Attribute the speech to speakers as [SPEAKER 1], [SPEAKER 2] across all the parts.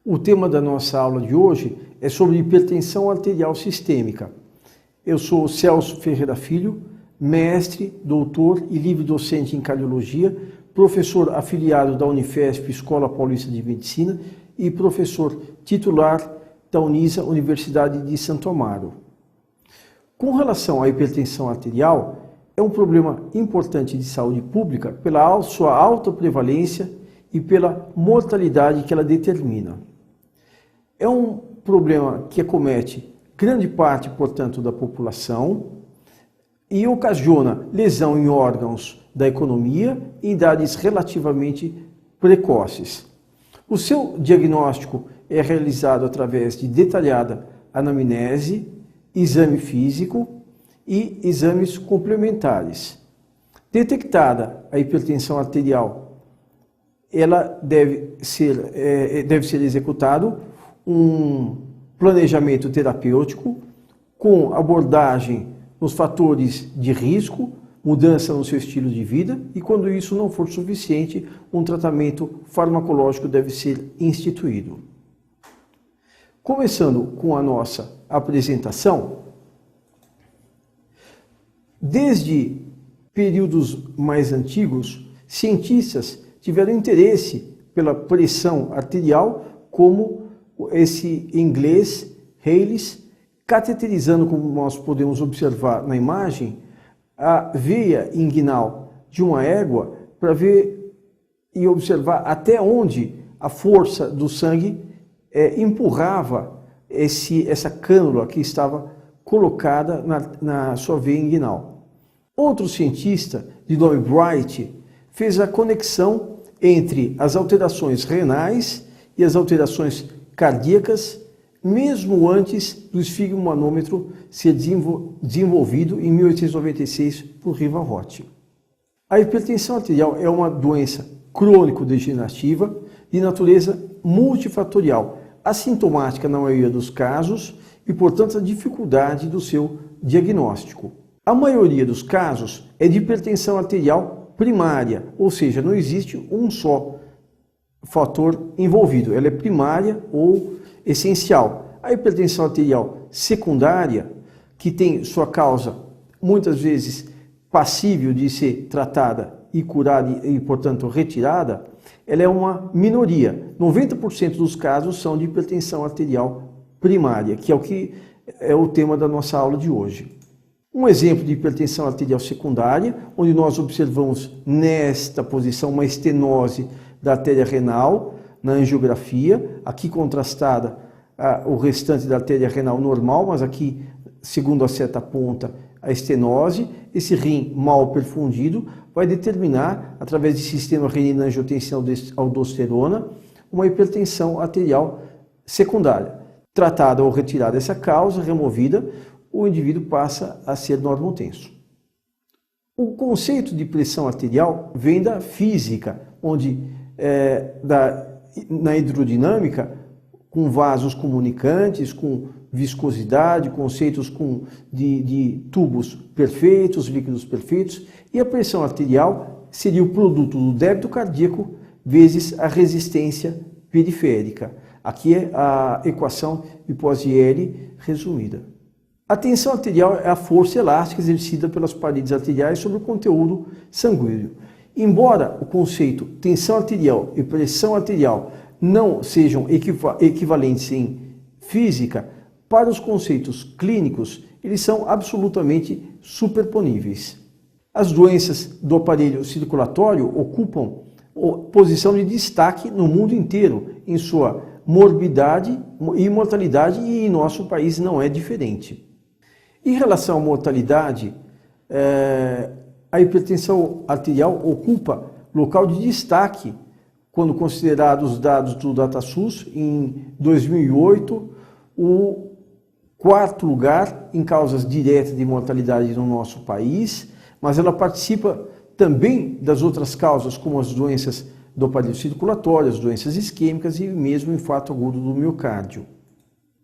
[SPEAKER 1] O tema da nossa aula de hoje é sobre hipertensão arterial sistêmica. Eu sou Celso Ferreira Filho, mestre, doutor e livre-docente em cardiologia, professor afiliado da Unifesp, Escola Paulista de Medicina, e professor titular da Unisa, Universidade de Santo Amaro. Com relação à hipertensão arterial, é um problema importante de saúde pública pela sua alta prevalência e pela mortalidade que ela determina. É um problema que acomete grande parte, portanto, da população e ocasiona lesão em órgãos da economia em idades relativamente precoces. O seu diagnóstico é realizado através de detalhada anamnese, exame físico e exames complementares. Detectada a hipertensão arterial, ela deve ser executado um planejamento terapêutico com abordagem nos fatores de risco, mudança no seu estilo de vida e, quando isso não for suficiente, um tratamento farmacológico deve ser instituído. Começando com a nossa apresentação, desde períodos mais antigos, cientistas tiveram interesse pela pressão arterial, como esse inglês Hayes, cateterizando, como nós podemos observar na imagem, a veia inguinal de uma égua para ver e observar até onde a força do sangue empurrava essa cânula que estava colocada na sua veia inguinal. Outro cientista, de nome Bright, fez a conexão entre as alterações renais e as alterações cardíacas, mesmo antes do esfigmomanômetro ser desenvolvido em 1896 por Riva-Roth. A hipertensão arterial é uma doença crônico-degenerativa de natureza multifatorial, assintomática na maioria dos casos e, portanto, a dificuldade do seu diagnóstico. A maioria dos casos é de hipertensão arterial primária, ou seja, não existe um só fator envolvido, ela é primária ou essencial. A hipertensão arterial secundária, que tem sua causa muitas vezes passível de ser tratada e curada e, portanto, retirada, ela é uma minoria. 90% dos casos são de hipertensão arterial primária, que é o tema da nossa aula de hoje. Um exemplo de hipertensão arterial secundária, onde nós observamos nesta posição uma estenose da artéria renal na angiografia, aqui contrastada o restante da artéria renal normal, mas aqui, segundo a seta ponta, a estenose. Esse rim mal perfundido vai determinar, através de sistema renina-angiotensina-aldosterona, uma hipertensão arterial secundária. Tratada ou retirada essa causa, removida, o indivíduo passa a ser normotenso. O conceito de pressão arterial vem da física, onde na hidrodinâmica, com vasos comunicantes, com viscosidade, conceitos de tubos perfeitos, líquidos perfeitos, e a pressão arterial seria o produto do débito cardíaco vezes a resistência periférica. Aqui é a equação de Poiseuille resumida. A tensão arterial é a força elástica exercida pelas paredes arteriais sobre o conteúdo sanguíneo. Embora o conceito tensão arterial e pressão arterial não sejam equivalentes em física, para os conceitos clínicos, eles são absolutamente superponíveis. As doenças do aparelho circulatório ocupam posição de destaque no mundo inteiro em sua morbidade e mortalidade, e em nosso país não é diferente. Em relação à mortalidade, a hipertensão arterial ocupa local de destaque quando considerados os dados do DataSUS. Em 2008, o quarto lugar em causas diretas de mortalidade no nosso país, mas ela participa também das outras causas, como as doenças do aparelho circulatório, as doenças isquêmicas e mesmo o infarto agudo do miocárdio.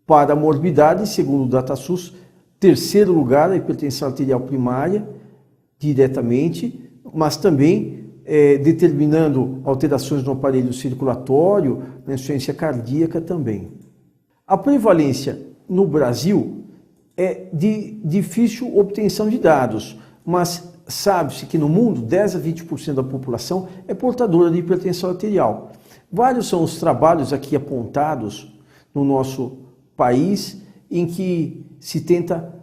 [SPEAKER 1] Para a morbidade, segundo o DataSUS, terceiro lugar a hipertensão arterial primária, diretamente, mas também determinando alterações no aparelho circulatório, na insuficiência cardíaca também. A prevalência no Brasil é de difícil obtenção de dados, mas sabe-se que no mundo 10 a 20% da população é portadora de hipertensão arterial. Vários são os trabalhos aqui apontados no nosso país em que se tenta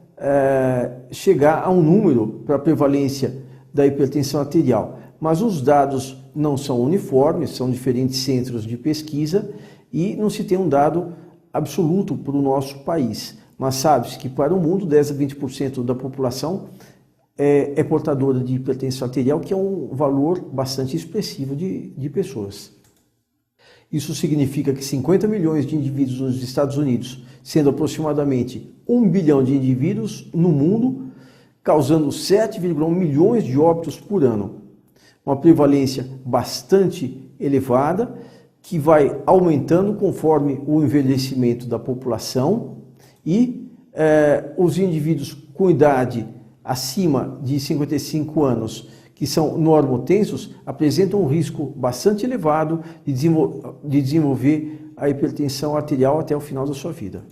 [SPEAKER 1] chegar a um número para a prevalência da hipertensão arterial. Mas os dados não são uniformes, são diferentes centros de pesquisa e não se tem um dado absoluto para o nosso país. Mas sabe-se que para o mundo 10 a 20% da população é portadora de hipertensão arterial, que é um valor bastante expressivo de pessoas. Isso significa que 50 milhões de indivíduos nos Estados Unidos, sendo aproximadamente 1 bilhão de indivíduos no mundo, causando 7,1 milhões de óbitos por ano. Uma prevalência bastante elevada, que vai aumentando conforme o envelhecimento da população e os indivíduos com idade acima de 55 anos, que são normotensos, apresentam um risco bastante elevado de desenvolver a hipertensão arterial até o final da sua vida.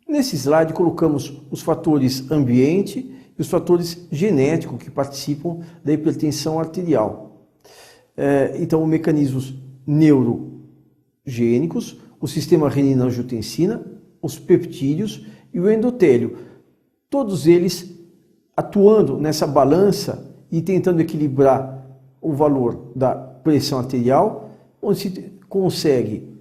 [SPEAKER 1] Nesse slide colocamos os fatores ambiente e os fatores genéticos que participam da hipertensão arterial. Então, os mecanismos neurogênicos, o sistema renina-angiotensina, os peptídeos e o endotélio, todos eles atuando nessa balança e tentando equilibrar o valor da pressão arterial, onde se consegue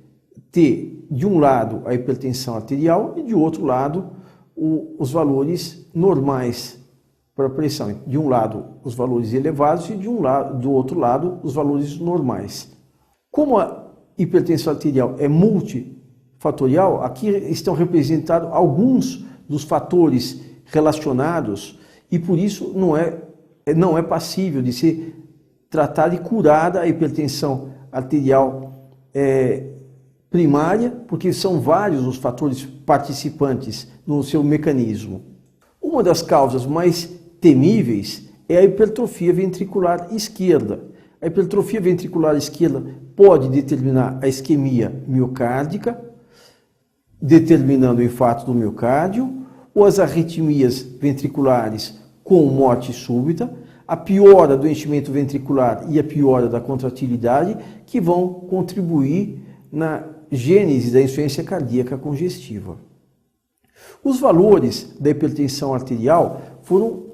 [SPEAKER 1] ter, de um lado, a hipertensão arterial e, de outro lado, os valores normais para a pressão. De um lado, os valores elevados e, do outro lado, os valores normais. Como a hipertensão arterial é multifatorial, aqui estão representados alguns dos fatores relacionados e, por isso, não é passível de ser tratada e curada a hipertensão arterial primária, porque são vários os fatores participantes no seu mecanismo. Uma das causas mais temíveis é a hipertrofia ventricular esquerda. A hipertrofia ventricular esquerda pode determinar a isquemia miocárdica, determinando o infarto do miocárdio, ou as arritmias ventriculares com morte súbita, a piora do enchimento ventricular e a piora da contratilidade, que vão contribuir na gênese da insuficiência cardíaca congestiva. Os valores da hipertensão arterial foram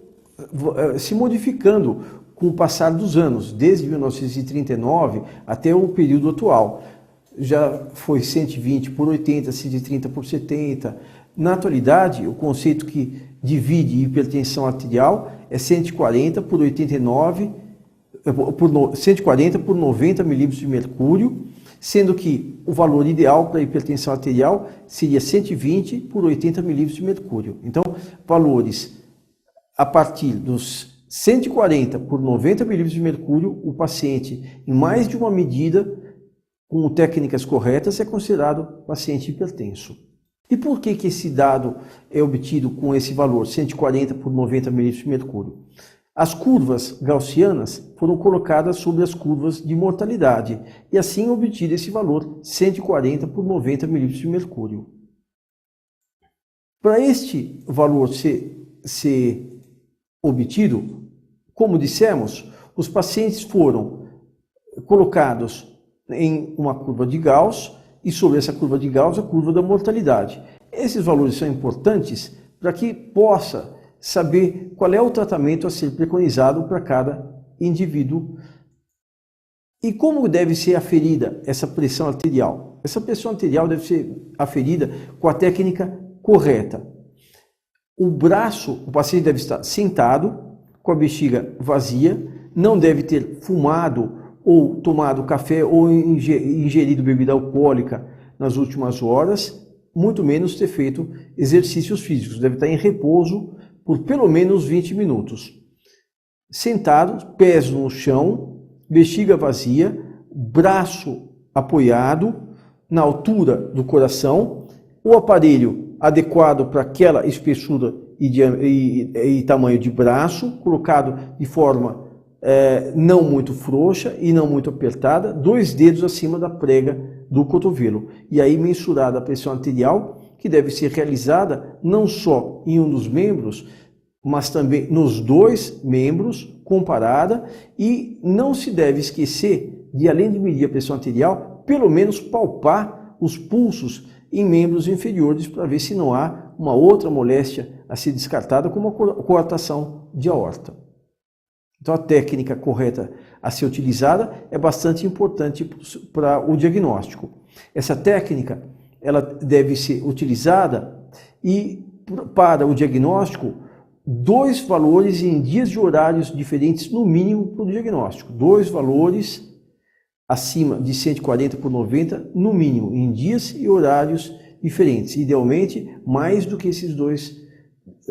[SPEAKER 1] se modificando com o passar dos anos, desde 1939 até o período atual. Já foi 120 por 80, 130 por 70. Na atualidade, o conceito que divide hipertensão arterial é 140 por 89, 140 por 90 milímetros de mercúrio, sendo que o valor ideal para a hipertensão arterial seria 120 por 80 milímetros de mercúrio. Então, valores a partir dos 140 por 90 milímetros de mercúrio, o paciente, em mais de uma medida, com técnicas corretas, é considerado paciente hipertenso. E por que esse dado é obtido com esse valor, 140 por 90 milímetros de mercúrio? As curvas gaussianas foram colocadas sobre as curvas de mortalidade e assim obtido esse valor, 140 por 90 milímetros de mercúrio. Para este valor ser obtido, como dissemos, os pacientes foram colocados em uma curva de Gauss e sobre essa curva de Gauss a curva da mortalidade. Esses valores são importantes para que possa saber qual é o tratamento a ser preconizado para cada indivíduo e como deve ser aferida essa pressão arterial. Essa pressão arterial deve ser aferida com a técnica correta. O paciente deve estar sentado, com a bexiga vazia, não deve ter fumado ou tomado café ou ingerido bebida alcoólica nas últimas horas, muito menos ter feito exercícios físicos. Deve estar em repouso por pelo menos 20 minutos. Sentado, pés no chão, bexiga vazia, braço apoiado na altura do coração, o aparelho adequado para aquela espessura e tamanho de braço, colocado de forma não muito frouxa e não muito apertada, 2 dedos acima da prega do cotovelo. E aí mensurada a pressão arterial, que deve ser realizada não só em um dos membros, mas também nos 2 membros, comparada, e não se deve esquecer de, além de medir a pressão arterial, pelo menos palpar os pulsos em membros inferiores para ver se não há uma outra moléstia a ser descartada, como a coartação de aorta. Então a técnica correta a ser utilizada é bastante importante para o diagnóstico. Essa técnica ela deve ser utilizada e para o diagnóstico 2 valores em dias de horários diferentes no mínimo para o diagnóstico. 2 valores acima de 140/90 no mínimo em dias e horários diferentes. Idealmente mais do que esses 2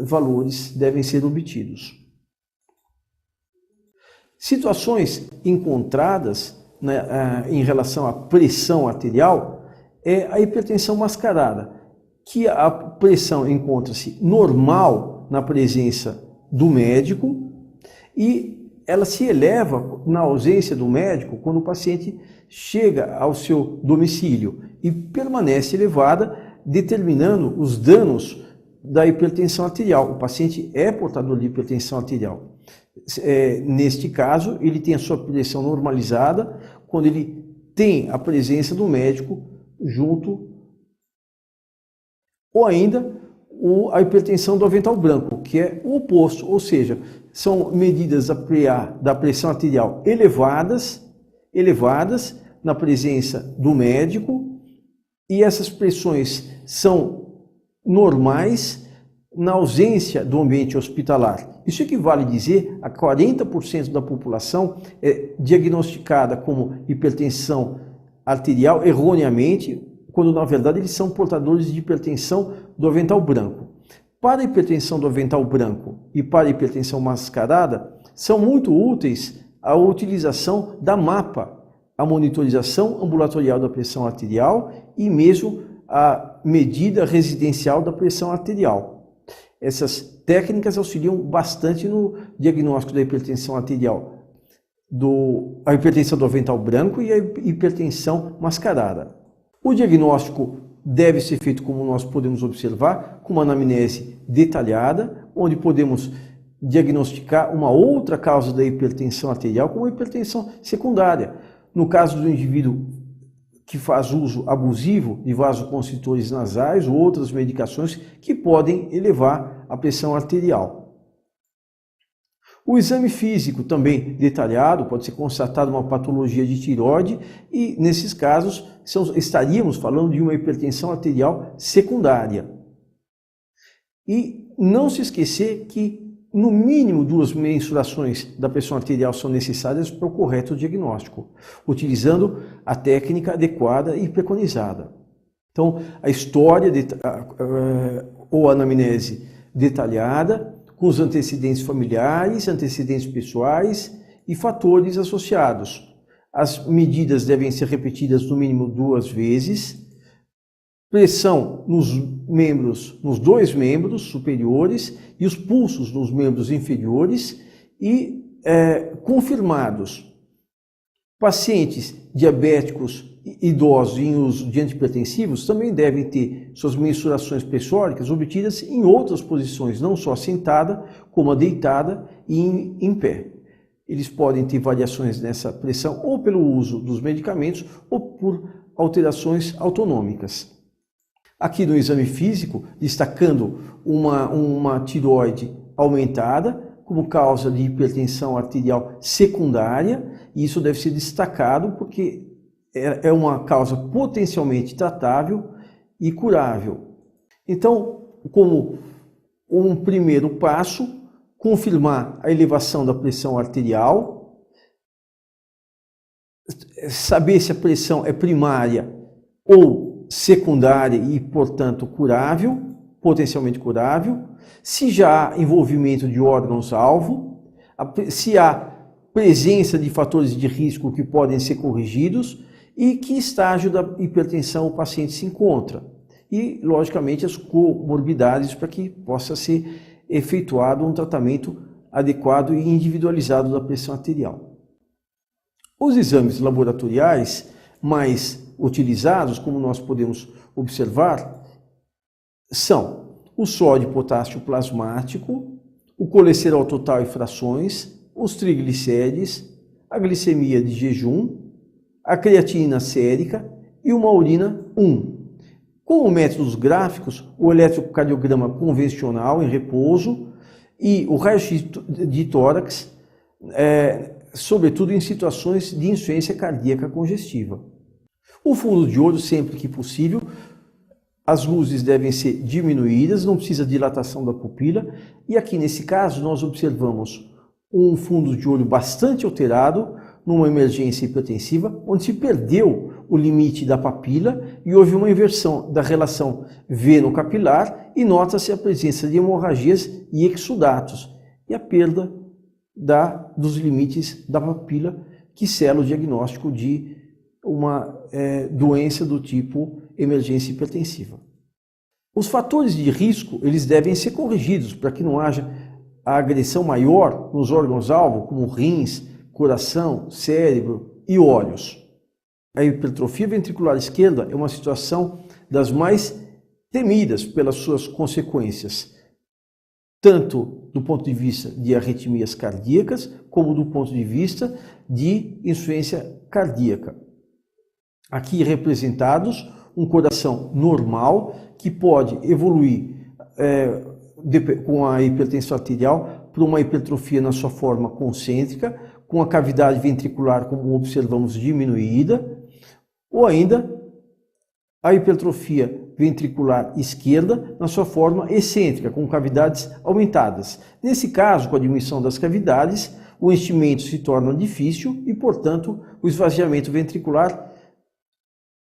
[SPEAKER 1] valores devem ser obtidos. Situações encontradas em relação à pressão arterial é a hipertensão mascarada, que a pressão encontra-se normal na presença do médico e ela se eleva na ausência do médico quando o paciente chega ao seu domicílio e permanece elevada, determinando os danos da hipertensão arterial. O paciente é portador de hipertensão arterial. Neste caso, ele tem a sua pressão normalizada quando ele tem a presença do médico junto, ou ainda a hipertensão do avental branco, que é o oposto, ou seja, são medidas da pressão arterial elevadas na presença do médico, e essas pressões são normais na ausência do ambiente hospitalar. Isso equivale a dizer a 40% da população é diagnosticada como hipertensão arterial erroneamente, quando na verdade eles são portadores de hipertensão do avental branco. Para a hipertensão do avental branco e para a hipertensão mascarada, são muito úteis a utilização da MAPA, a monitorização ambulatorial da pressão arterial e mesmo a medida residencial da pressão arterial. Essas técnicas auxiliam bastante no diagnóstico da hipertensão arterial, a hipertensão do avental branco e a hipertensão mascarada. O diagnóstico deve ser feito, como nós podemos observar, com uma anamnese detalhada, onde podemos diagnosticar uma outra causa da hipertensão arterial, como a hipertensão secundária. No caso do indivíduo que faz uso abusivo de vasoconstritores nasais ou outras medicações que podem elevar a pressão arterial. O exame físico também detalhado, pode ser constatada uma patologia de tireoide e, nesses casos, estaríamos falando de uma hipertensão arterial secundária. E não se esquecer que, no mínimo, 2 mensurações da pressão arterial são necessárias para o correto diagnóstico, utilizando a técnica adequada e preconizada. Então, a história ou a anamnese detalhada, com os antecedentes familiares, antecedentes pessoais e fatores associados. As medidas devem ser repetidas no mínimo 2 vezes. Pressão nos 2 membros superiores e os pulsos nos membros inferiores e confirmados. Pacientes diabéticos idosos em uso de antihipertensivos também devem ter suas mensurações pressóricas obtidas em outras posições, não só sentada, como a deitada e em pé. Eles podem ter variações nessa pressão ou pelo uso dos medicamentos ou por alterações autonômicas. Aqui no exame físico, destacando uma tireoide aumentada como causa de hipertensão arterial secundária, e isso deve ser destacado porque é uma causa potencialmente tratável e curável. Então, como um primeiro passo, confirmar a elevação da pressão arterial, saber se a pressão é primária ou secundária e, portanto, curável, potencialmente curável, se já há envolvimento de órgãos-alvo, se há presença de fatores de risco que podem ser corrigidos e que estágio da hipertensão o paciente se encontra. E, logicamente, as comorbidades para que possa ser efetuado um tratamento adequado e individualizado da pressão arterial. Os exames laboratoriais mais utilizados, como nós podemos observar, são o sódio e potássio plasmático, o colesterol total e frações, os triglicérides, a glicemia de jejum, a creatinina sérica e uma urina 1. Com métodos gráficos, o eletrocardiograma convencional em repouso e o raio-x de tórax, sobretudo em situações de insuficiência cardíaca congestiva. O fundo de olho, sempre que possível, as luzes devem ser diminuídas, não precisa de dilatação da pupila, e aqui nesse caso nós observamos um fundo de olho bastante alterado numa emergência hipertensiva, onde se perdeu o limite da papila e houve uma inversão da relação veno-capilar e nota-se a presença de hemorragias e exudatos e a perda dos limites da papila, que sela o diagnóstico de uma doença do tipo emergência hipertensiva. Os fatores de risco, eles devem ser corrigidos para que não haja a agressão maior nos órgãos-alvo, como rins, coração, cérebro e olhos. A hipertrofia ventricular esquerda é uma situação das mais temidas pelas suas consequências, tanto do ponto de vista de arritmias cardíacas, como do ponto de vista de insuficiência cardíaca. Aqui representados um coração normal que pode evoluir com a hipertensão arterial para uma hipertrofia na sua forma concêntrica, com a cavidade ventricular, como observamos, diminuída, ou ainda a hipertrofia ventricular esquerda na sua forma excêntrica, com cavidades aumentadas. Nesse caso, com a diminuição das cavidades, o enchimento se torna difícil e, portanto, o esvaziamento ventricular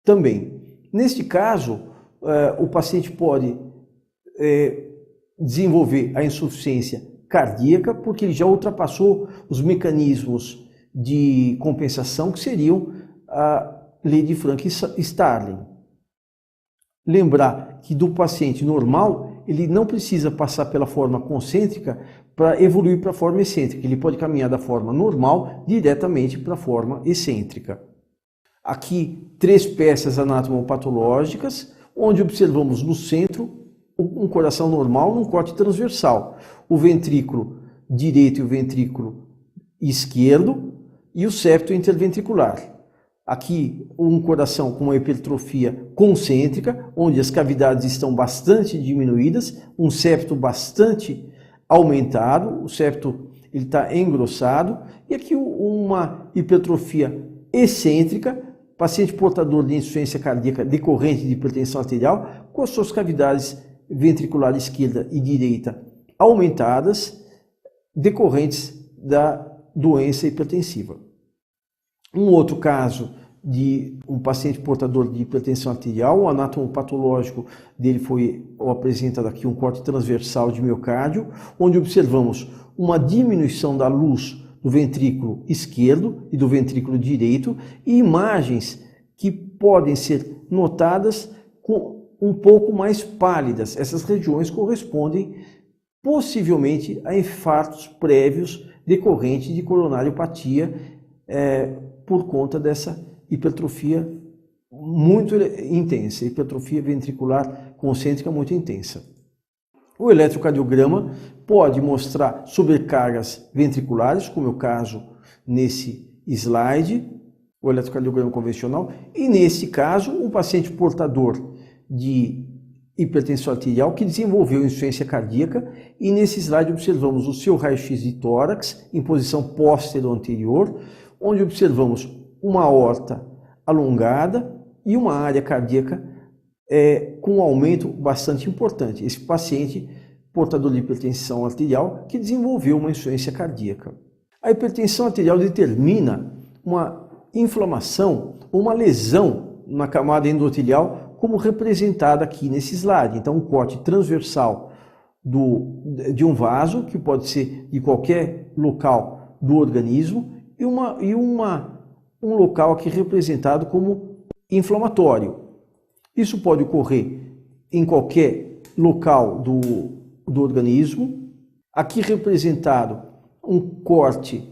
[SPEAKER 1] também. Neste caso, o paciente pode desenvolver a insuficiência cardíaca, porque ele já ultrapassou os mecanismos de compensação que seriam a lei de Frank e Starling. Lembrar que do paciente normal, ele não precisa passar pela forma concêntrica para evoluir para a forma excêntrica. Ele pode caminhar da forma normal diretamente para a forma excêntrica. Aqui, 3 peças anatomopatológicas, onde observamos no centro um coração normal num corte transversal. O ventrículo direito e o ventrículo esquerdo e o septo interventricular. Aqui um coração com uma hipertrofia concêntrica, onde as cavidades estão bastante diminuídas, um septo bastante aumentado, o septo está engrossado, e aqui uma hipertrofia excêntrica, paciente portador de insuficiência cardíaca decorrente de hipertensão arterial, com as suas cavidades ventricular esquerda e direita aumentadas, decorrentes da doença hipertensiva. Um outro caso de um paciente portador de hipertensão arterial, o anatomopatológico dele foi apresentado aqui um corte transversal de miocárdio, onde observamos uma diminuição da luz do ventrículo esquerdo e do ventrículo direito e imagens que podem ser notadas com um pouco mais pálidas. Essas regiões correspondem possivelmente a infartos prévios decorrentes de coronariopatia por conta dessa hipertrofia muito intensa, hipertrofia ventricular concêntrica muito intensa. O eletrocardiograma pode mostrar sobrecargas ventriculares, como é o caso nesse slide, o eletrocardiograma convencional, e nesse caso, um paciente portador de hipertensão arterial que desenvolveu insuficiência cardíaca, e nesse slide observamos o seu raio-x de tórax em posição póstero-anterior, onde observamos uma aorta alongada e uma área cardíaca com um aumento bastante importante. Esse paciente portador de hipertensão arterial que desenvolveu uma insuficiência cardíaca. A hipertensão arterial determina uma inflamação ou uma lesão na camada endotelial, como representada aqui nesse slide. Então, um corte transversal de um vaso, que pode ser de qualquer local do organismo, e um local aqui representado como inflamatório. Isso pode ocorrer em qualquer local do organismo. Aqui representado um corte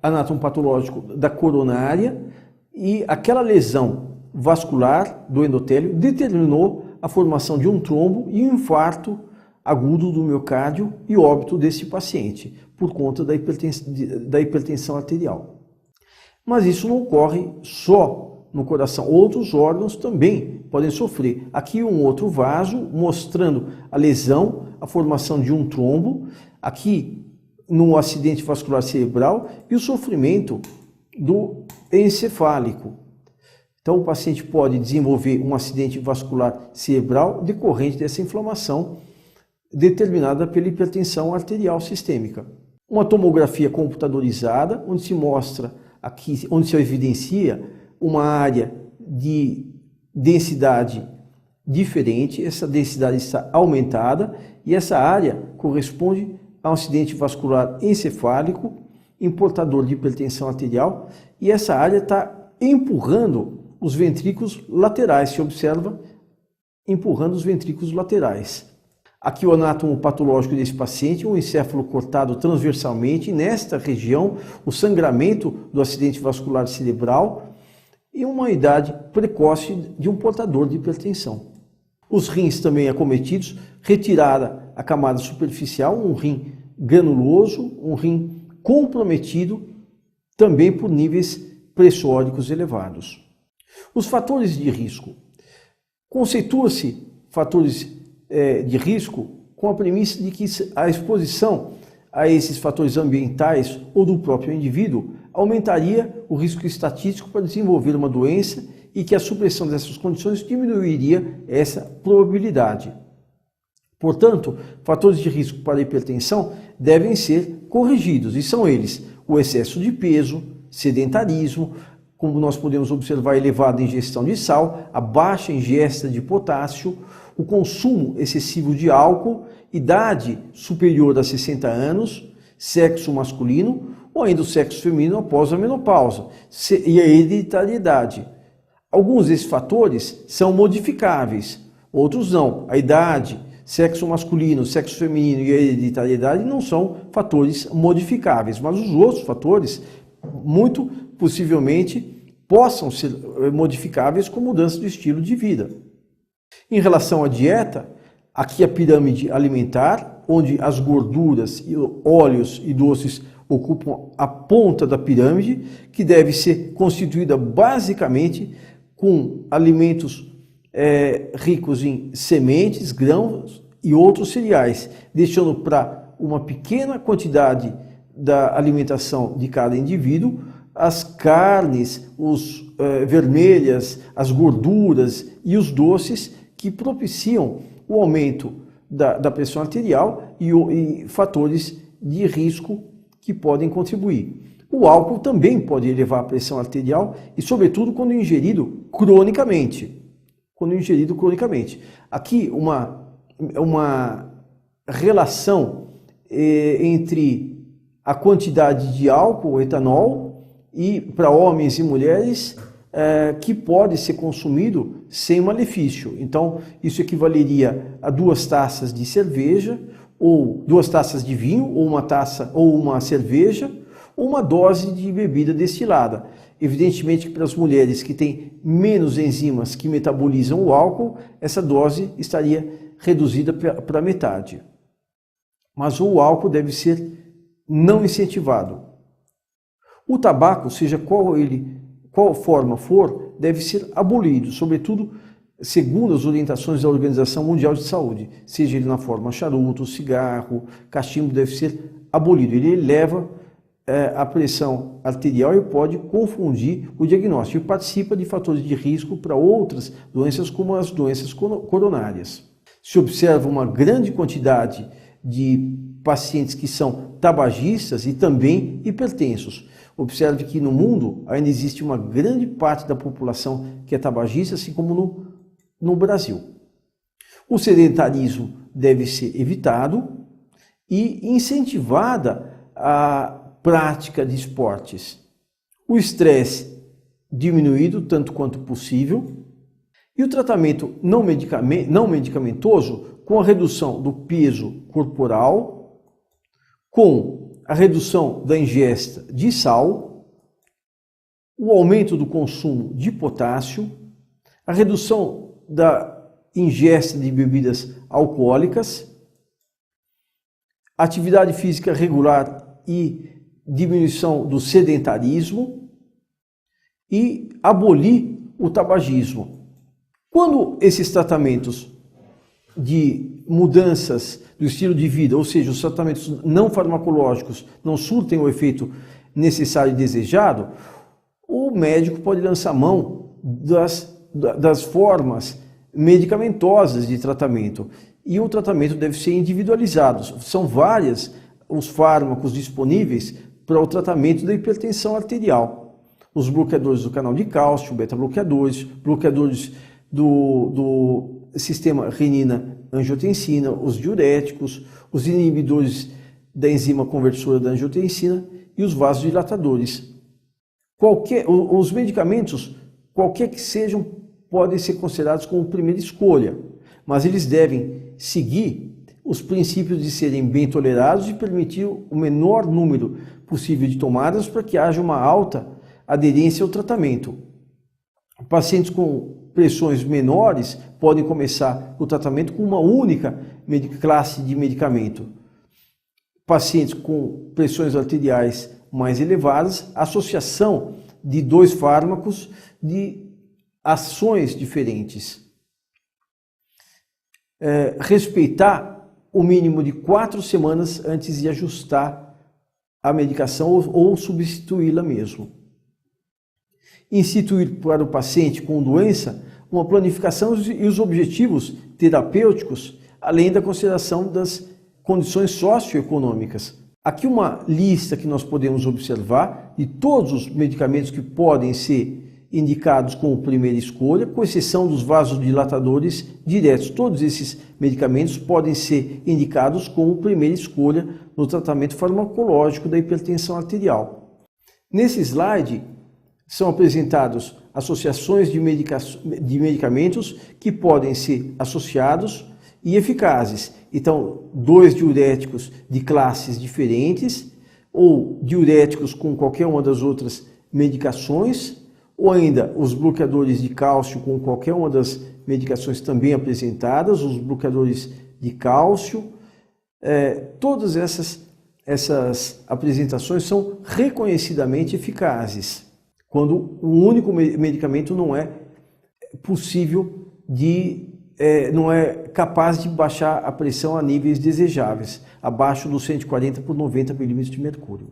[SPEAKER 1] anatomopatológico da coronária e aquela lesão vascular do endotélio determinou a formação de um trombo e um infarto agudo do miocárdio e óbito desse paciente por conta da hipertensão arterial. Mas isso não ocorre só no coração, outros órgãos também podem sofrer. Aqui um outro vaso mostrando a lesão, a formação de um trombo, aqui no acidente vascular cerebral e o sofrimento do encefálico. Então o paciente pode desenvolver um acidente vascular cerebral decorrente dessa inflamação determinada pela hipertensão arterial sistêmica. Uma tomografia computadorizada, onde se mostra aqui, onde se evidencia uma área de densidade diferente, essa densidade está aumentada e essa área corresponde a um acidente vascular encefálico, portador de hipertensão arterial, e essa área está empurrando os ventrículos laterais, se observa empurrando os ventrículos laterais. Aqui o anátomo patológico desse paciente, um encéfalo cortado transversalmente, e nesta região o sangramento do acidente vascular cerebral e uma idade precoce de um portador de hipertensão. Os rins também acometidos, retirada a camada superficial, um rim granuloso, um rim comprometido também por níveis pressóricos elevados. Os fatores de risco. Conceitua-se fatores de risco com a premissa de que a exposição a esses fatores ambientais ou do próprio indivíduo aumentaria o risco estatístico para desenvolver uma doença e que a supressão dessas condições diminuiria essa probabilidade. Portanto, fatores de risco para a hipertensão devem ser corrigidos e são eles o excesso de peso, sedentarismo, como nós podemos observar, elevada ingestão de sal, a baixa ingesta de potássio, o consumo excessivo de álcool, idade superior a 60 anos, sexo masculino ou ainda o sexo feminino após a menopausa e a hereditariedade. Alguns desses fatores são modificáveis, outros não. A idade, sexo masculino, sexo feminino e a hereditariedade não são fatores modificáveis, mas os outros fatores, muito possivelmente, possam ser modificáveis com mudança do estilo de vida. Em relação à dieta, aqui a pirâmide alimentar, onde as gorduras, óleos e doces ocupam a ponta da pirâmide, que deve ser constituída basicamente com alimentos ricos em sementes, grãos e outros cereais, deixando para uma pequena quantidade da alimentação de cada indivíduo as carnes, vermelhas, as gorduras e os doces que propiciam o aumento da pressão arterial e fatores de risco que podem contribuir. O álcool também pode elevar a pressão arterial e, sobretudo, quando ingerido cronicamente. Aqui uma relação entre a quantidade de álcool, etanol, e para homens e mulheres que pode ser consumido sem malefício. Então, isso equivaleria a 2 taças de cerveja, ou 2 taças de vinho, ou uma taça ou uma cerveja, ou uma dose de bebida destilada. Evidentemente que para as mulheres que têm menos enzimas que metabolizam o álcool, essa dose estaria reduzida para metade. Mas o álcool deve ser não incentivado. O tabaco, seja qual forma for, deve ser abolido, sobretudo segundo as orientações da Organização Mundial de Saúde, seja ele na forma charuto, cigarro, cachimbo, deve ser abolido. Ele eleva a pressão arterial e pode confundir o diagnóstico e participa de fatores de risco para outras doenças, como as doenças coronárias. Se observa uma grande quantidade de pacientes que são tabagistas e também hipertensos. Observe que no mundo ainda existe uma grande parte da população que é tabagista, assim como no Brasil. O sedentarismo deve ser evitado e incentivada a prática de esportes. O estresse diminuído tanto quanto possível e o tratamento não medicamentoso com a redução do peso corporal, com a redução da ingesta de sal, o aumento do consumo de potássio, a redução da ingesta de bebidas alcoólicas, atividade física regular e diminuição do sedentarismo e abolir o tabagismo. Quando esses tratamentos de mudanças do estilo de vida, ou seja, os tratamentos não farmacológicos, não surtem o efeito necessário e desejado, o médico pode lançar mão das formas medicamentosas de tratamento. E o tratamento deve ser individualizado. São vários os fármacos disponíveis para o tratamento da hipertensão arterial. Os bloqueadores do canal de cálcio, beta-bloqueadores, bloqueadores do sistema renina-angiotensina, os diuréticos, os inibidores da enzima conversora da angiotensina e os vasodilatadores. Os medicamentos, qualquer que sejam, podem ser considerados como primeira escolha, mas eles devem seguir os princípios de serem bem tolerados e permitir o menor número possível de tomadas para que haja uma alta aderência ao tratamento. Pacientes com pressões menores podem começar o tratamento com uma única classe de medicamento. Pacientes com pressões arteriais mais elevadas, associação de 2 fármacos de ações diferentes. Respeitar o mínimo de 4 semanas antes de ajustar a medicação ou substituí-la mesmo. Instituir para o paciente com doença uma planificação e os objetivos terapêuticos, além da consideração das condições socioeconômicas. Aqui uma lista que nós podemos observar de todos os medicamentos que podem ser indicados como primeira escolha, com exceção dos vasodilatadores diretos. Todos esses medicamentos podem ser indicados como primeira escolha no tratamento farmacológico da hipertensão arterial. Nesse slide são apresentados associações de medicamentos que podem ser associados e eficazes. Então, 2 diuréticos de classes diferentes, ou diuréticos com qualquer uma das outras medicações, ou ainda os bloqueadores de cálcio com qualquer uma das medicações também apresentadas, os bloqueadores de cálcio. Todas essas apresentações são reconhecidamente eficazes, quando o único medicamento não é possível não é capaz de baixar a pressão a níveis desejáveis, abaixo dos 140 por 90 milímetros de mercúrio.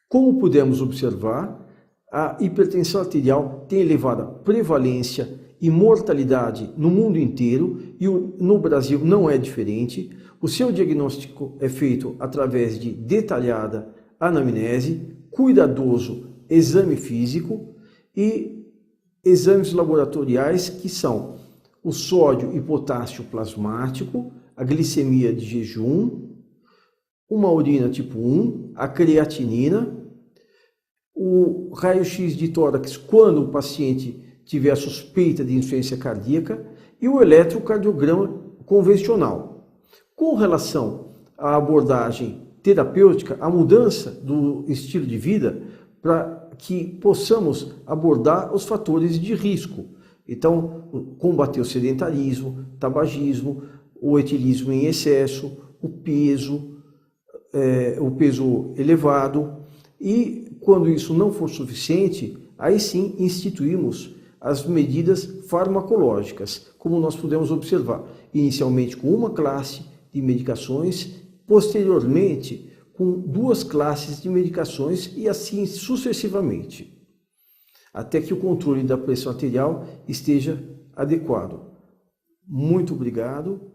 [SPEAKER 1] Como pudemos observar, a hipertensão arterial tem elevada prevalência e mortalidade no mundo inteiro e no Brasil não é diferente. O seu diagnóstico é feito através de detalhada anamnese, cuidadoso exame físico e exames laboratoriais que são o sódio e potássio plasmático, a glicemia de jejum, uma urina tipo 1, a creatinina, o raio-x de tórax quando o paciente tiver a suspeita de insuficiência cardíaca e o eletrocardiograma convencional. Com relação à abordagem terapêutica, a mudança do estilo de vida para que possamos abordar os fatores de risco. Então, combater o sedentarismo, tabagismo, o etilismo em excesso, o peso elevado e, quando isso não for suficiente, aí sim instituímos as medidas farmacológicas, como nós pudemos observar, inicialmente com uma classe de medicações, posteriormente com 2 classes de medicações e assim sucessivamente, até que o controle da pressão arterial esteja adequado. Muito obrigado.